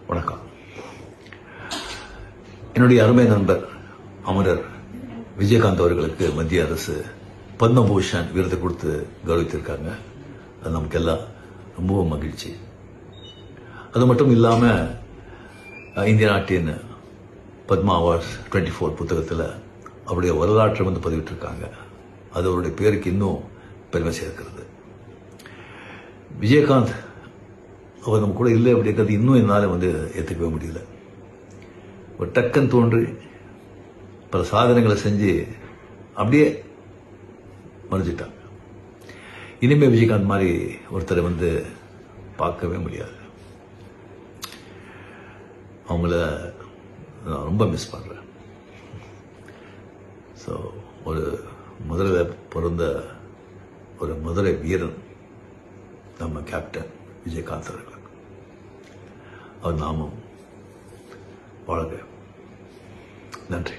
வணக்கம். என்னுடைய அருமை நண்பர் அமரர் விஜயகாந்த் அவர்களுக்கு மத்திய அரசு பத்மபூஷன் விருது கொடுத்து கௌரவித்திருக்காங்க. அது நமக்கு எல்லாம் ரொம்பவும் மகிழ்ச்சி. அது மட்டும் இல்லாமல் இந்திய நாட்டின் பத்மா அவார்ட்ஸ் 24 புத்தகத்தில் அவருடைய வரலாற்றை பதிவிட்டிருக்காங்க. அது அவருடைய பேருக்கு இன்னும் பெருமை சேர்க்கிறது. விஜயகாந்த் அவர் நம்ம கூட இல்லை அப்படிங்கிறது இன்னும் என்னால் ஏற்றுக்கவே முடியல. ஒரு டக்குன்னு தோன்றி பல சாதனைகளை செஞ்சு அப்படியே மறைஞ்சிட்டாங்க. இனிமே விஜயகாந்த் மாதிரி ஒருத்தரை பார்க்கவே முடியாது. அவங்கள நான் ரொம்ப மிஸ் பண்ணுறேன். ஸோ ஒரு மதுரையில் பிறந்த ஒரு மதுரை வீரன் நம்ம கேப்டன் விஜயகாந்த் அவர்கள். அவர் நாமும் வாழ்க. நன்றி.